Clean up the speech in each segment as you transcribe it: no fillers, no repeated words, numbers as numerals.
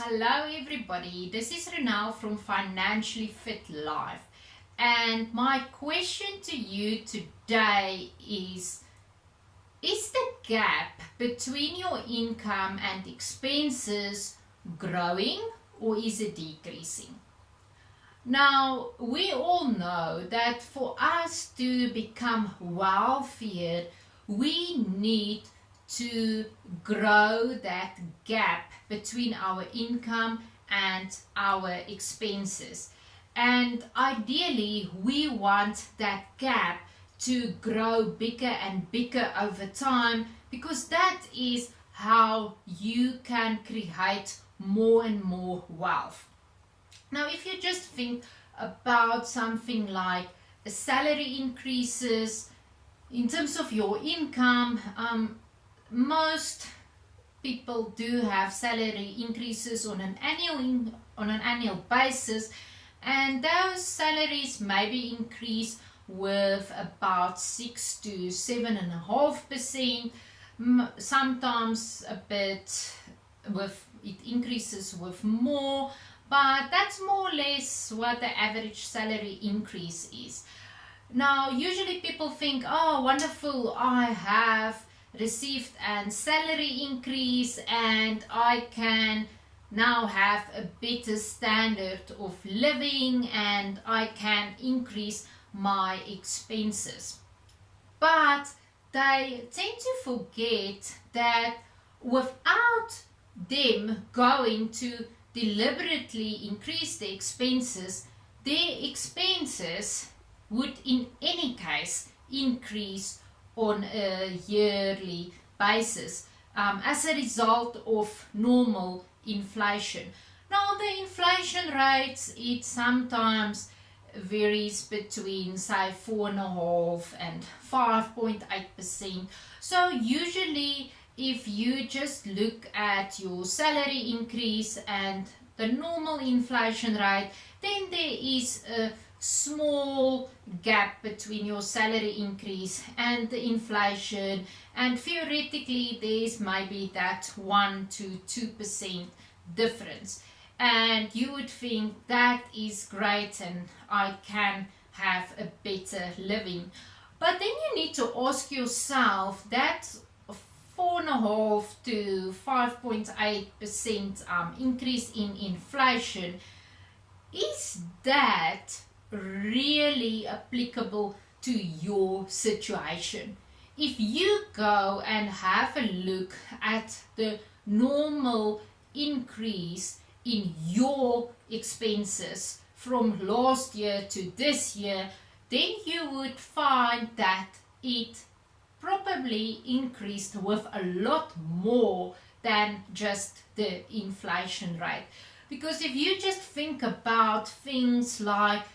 Hello everybody, this is Renal from Financially Fit Life, and my question to you today is the gap between your income and expenses growing or is it decreasing? Now, we all know that for us to become wealthier, we need to grow that gap between our income and our expenses. And ideally, we want that gap to grow bigger and bigger over time because that is how you can create more and more wealth. Now, if you just think about something like salary increases in terms of your income, most people do have salary increases on an annual basis, and those salaries maybe increase with about 6 to 7.5%. Sometimes a bit with it increases with more, but that's more or less what the average salary increase is. Now, usually people think, oh, wonderful, I have received a salary increase and I can now have a better standard of living and I can increase my expenses. But they tend to forget that without them going to deliberately increase the expenses, their expenses would in any case increase on a yearly basis as a result of normal inflation. Now, the inflation rates, it sometimes varies between say 4.5 and 5.8%. So usually if you just look at your salary increase and the normal inflation rate, then there is a small gap between your salary increase and the inflation, and theoretically there's maybe that 1 to 2% difference, and you would think that is great and I can have a better living. But then you need to ask yourself that 4.5 to 5.8% increase in inflation, is that really applicable to your situation? If you go and have a look at the normal increase in your expenses from last year to this year, then you would find that it probably increased with a lot more than just the inflation rate. Because if you just think about things like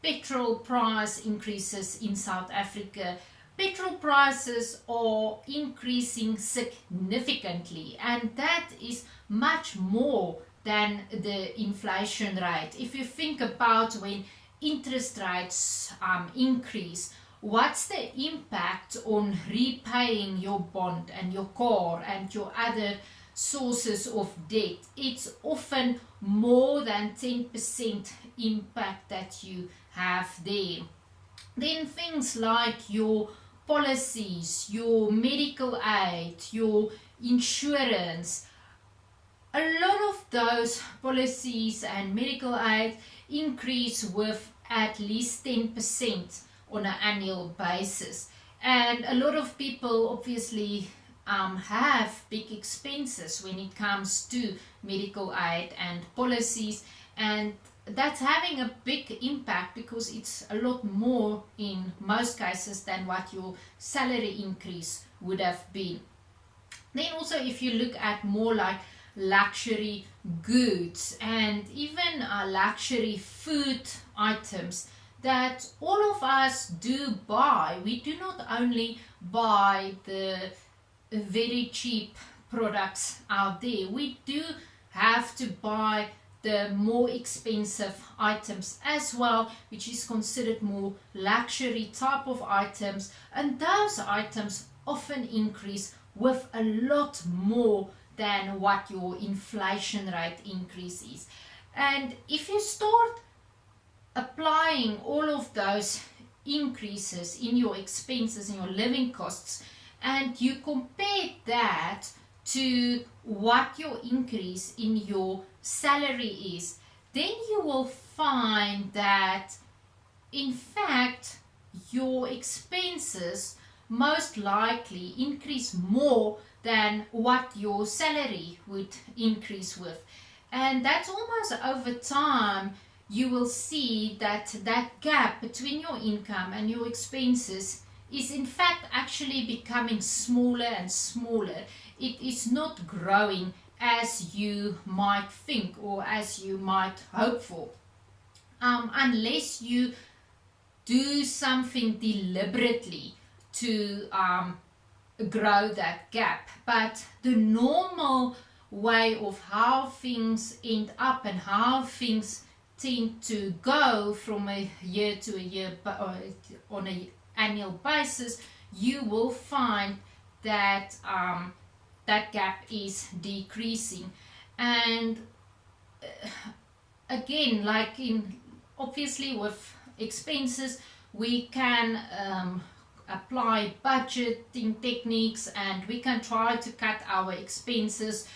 petrol price increases in South Africa, petrol prices are increasing significantly, and that is much more than the inflation rate. If you think about when interest rates increase, what's the impact on repaying your bond and your car and your other sources of debt? It's often more than 10% impact that you have there. Then things like your policies, your medical aid, your insurance, a lot of those policies and medical aid increase with at least 10% on an annual basis. And a lot of people obviously have big expenses when it comes to medical aid and policies, and that's having a big impact because it's a lot more in most cases than what your salary increase would have been. Then also if you look at more like luxury goods and even luxury food items that all of us do buy, we do not only buy the very cheap products out there, we do have to buy the more expensive items as well, which is considered more luxury type of items, and those items often increase with a lot more than what your inflation rate increase is. And if you start applying all of those increases in your expenses and your living costs, and you compare that to what your increase in your salary is, then you will find that in fact your expenses most likely increase more than what your salary would increase with. And that's almost over time you will see that that gap between your income and your expenses is in fact actually becoming smaller and smaller. It is not growing as you might think or as you might hope for, unless you do something deliberately to grow that gap. But the normal way of how things end up and how things tend to go from a year to a year on an annual basis, you will find that that gap is decreasing. And again, like in obviously with expenses, we can apply budgeting techniques, and we can try to cut our expenses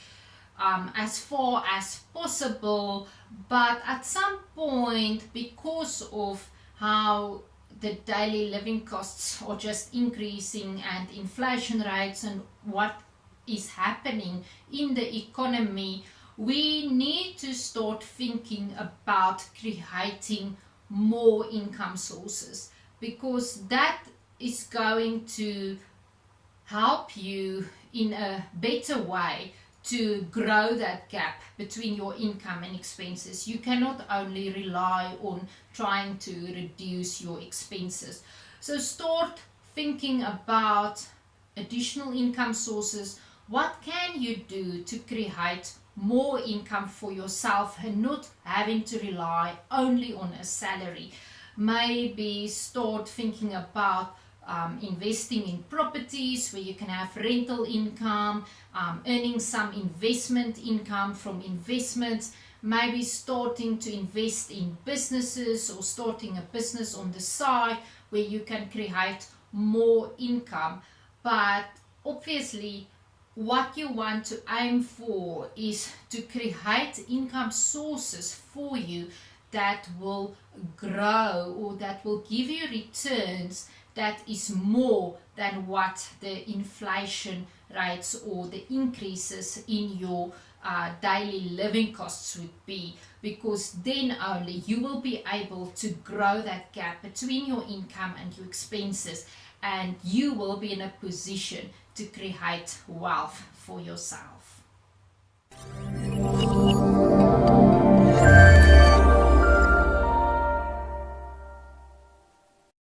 as far as possible. But at some point, because of how the daily living costs are just increasing and inflation rates and what is happening in the economy, we need to start thinking about creating more income sources, because that is going to help you in a better way to grow that gap between your income and expenses. You cannot only rely on trying to reduce your expenses. So start thinking about additional income sources. What can you do to create more income for yourself and not having to rely only on a salary? Maybe start thinking about investing in properties where you can have rental income, earning some investment income from investments, maybe starting to invest in businesses or starting a business on the side where you can create more income. But obviously what you want to aim for is to create income sources for you that will grow or that will give you returns that is more than what the inflation rates or the increases in your daily living costs would be, because then only you will be able to grow that gap between your income and your expenses, and you will be in a position to create wealth for yourself.